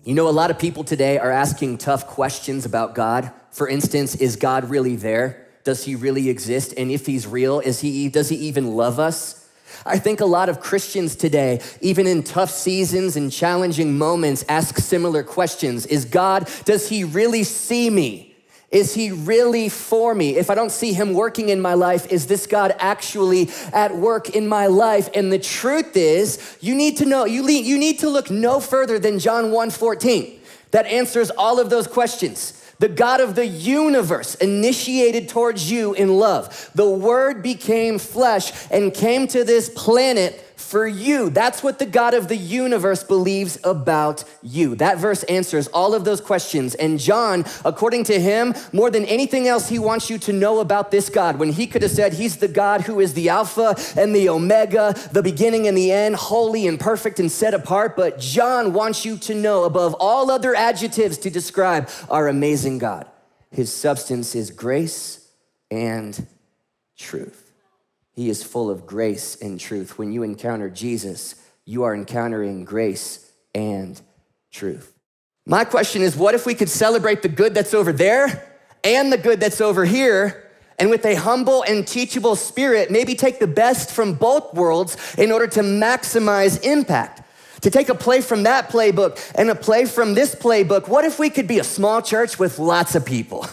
You know, a lot of people today are asking tough questions about God. For instance, is God really there? Does he really exist? And if he's real, does he even love us? I think a lot of Christians today, even in tough seasons and challenging moments, ask similar questions. Does he really see me? Is he really for me? If I don't see him working in my life, is this God actually at work in my life? And the truth is, you need to look no further than John 1:14. That answers all of those questions. The God of the universe initiated towards you in love. The Word became flesh and came to this planet for you. That's what the God of the universe believes about you. That verse answers all of those questions. And John, according to him, more than anything else, he wants you to know about this God. When he could have said he's the God who is the Alpha and the Omega, the beginning and the end, holy and perfect and set apart. But John wants you to know above all other adjectives to describe our amazing God. His substance is grace and truth. He is full of grace and truth. When you encounter Jesus, you are encountering grace and truth. My question is, what if we could celebrate the good that's over there and the good that's over here, and with a humble and teachable spirit, maybe take the best from both worlds in order to maximize impact? To take a play from that playbook and a play from this playbook, what if we could be a small church with lots of people?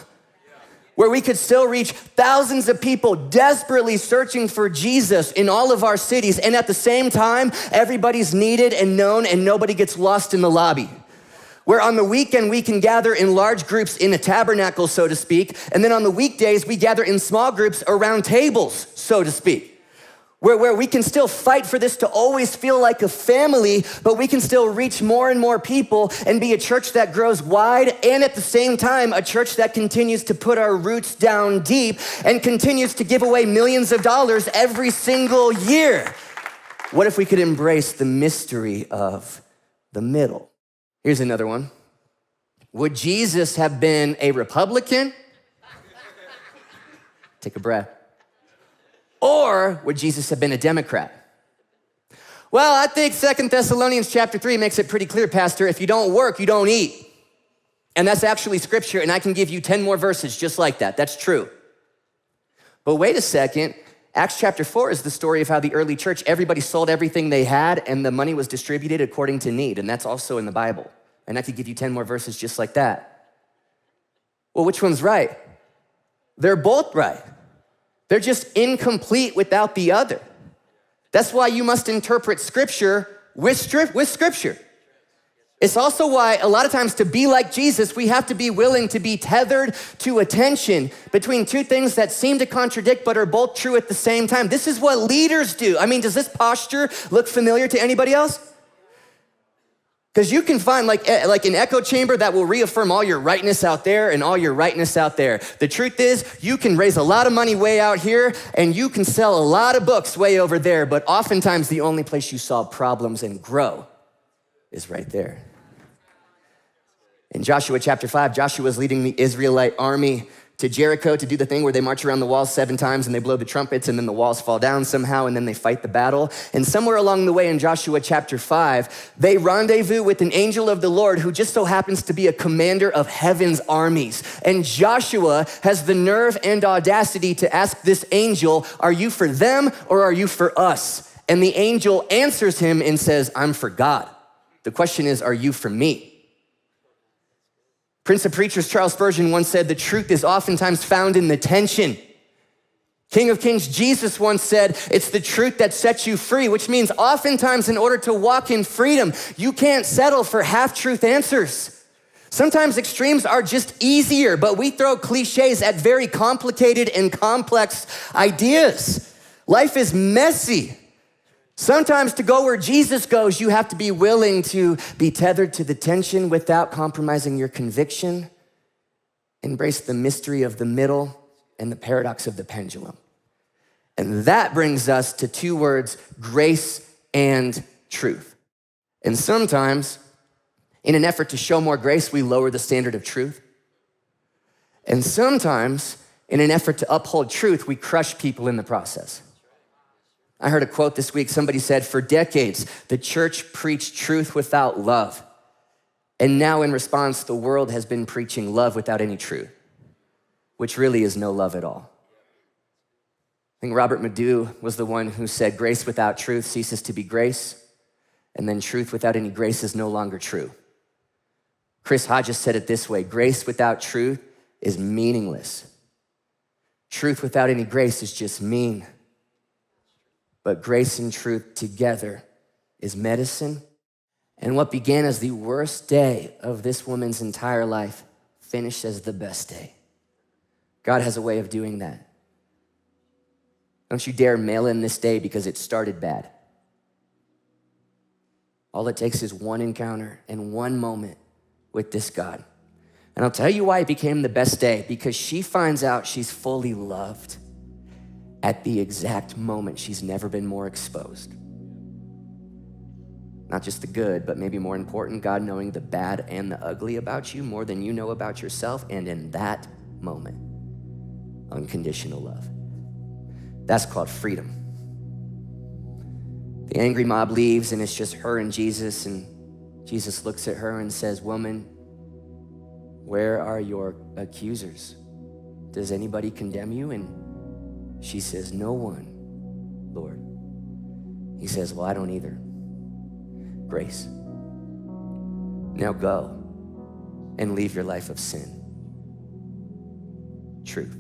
Where we could still reach thousands of people desperately searching for Jesus in all of our cities, and at the same time, everybody's needed and known and nobody gets lost in the lobby. Where on the weekend, we can gather in large groups in a tabernacle, so to speak, and then on the weekdays, we gather in small groups around tables, so to speak. Where we can still fight for this to always feel like a family, but we can still reach more and more people and be a church that grows wide, and at the same time, a church that continues to put our roots down deep and continues to give away millions of dollars every single year. What if we could embrace the mystery of the middle? Here's another one. Would Jesus have been a Republican? Take a breath. Or would Jesus have been a Democrat? Well, I think 2 Thessalonians chapter 3 makes it pretty clear, Pastor. If you don't work, you don't eat. And that's actually scripture, and I can give you 10 more verses just like that. That's true. But wait a second. Acts chapter 4 is the story of how the early church, everybody sold everything they had, and the money was distributed according to need. And that's also in the Bible. And I could give you 10 more verses just like that. Well, which one's right? They're both right. They're just incomplete without the other. That's why you must interpret scripture with scripture. It's also why a lot of times to be like Jesus, we have to be willing to be tethered to a tension between two things that seem to contradict but are both true at the same time. This is what leaders do. I mean, does this posture look familiar to anybody else? Because you can find like an echo chamber that will reaffirm all your rightness out there and all your rightness out there. The truth is, you can raise a lot of money way out here and you can sell a lot of books way over there, but oftentimes the only place you solve problems and grow is right there. In Joshua chapter 5, Joshua is leading the Israelite army to Jericho to do the thing where they march around the walls 7 times and they blow the trumpets and then the walls fall down somehow and then they fight the battle. And somewhere along the way in Joshua chapter 5, they rendezvous with an angel of the Lord who just so happens to be a commander of heaven's armies. And Joshua has the nerve and audacity to ask this angel, are you for them or are you for us? And the angel answers him and says, I'm for God. The question is, are you for me? Prince of Preachers Charles Spurgeon once said, the truth is oftentimes found in the tension. King of Kings Jesus once said, it's the truth that sets you free, which means oftentimes in order to walk in freedom, you can't settle for half-truth answers. Sometimes extremes are just easier, but we throw cliches at very complicated and complex ideas. Life is messy. Sometimes to go where Jesus goes, you have to be willing to be tethered to the tension without compromising your conviction. Embrace the mystery of the middle and the paradox of the pendulum. And that brings us to 2 words, grace and truth. And sometimes, in an effort to show more grace, we lower the standard of truth. And sometimes, in an effort to uphold truth, we crush people in the process. I heard a quote this week. Somebody said, for decades, the church preached truth without love. And now in response, the world has been preaching love without any truth, which really is no love at all. I think Robert Madu was the one who said, grace without truth ceases to be grace, and then truth without any grace is no longer true. Chris Hodges said it this way, grace without truth is meaningless. Truth without any grace is just mean. But grace and truth together is medicine. And what began as the worst day of this woman's entire life finished as the best day. God has a way of doing that. Don't you dare mail in this day because it started bad. All it takes is one encounter and one moment with this God. And I'll tell you why it became the best day, because she finds out she's fully loved at the exact moment she's never been more exposed. Not just the good, but maybe more important, God knowing the bad and the ugly about you more than you know about yourself, and in that moment, unconditional love. That's called freedom. The angry mob leaves and it's just her and Jesus, and Jesus looks at her and says, woman, where are your accusers? Does anybody condemn you? And she says, no one, Lord. He says, well, I don't either. Grace. Now go and leave your life of sin. Truth.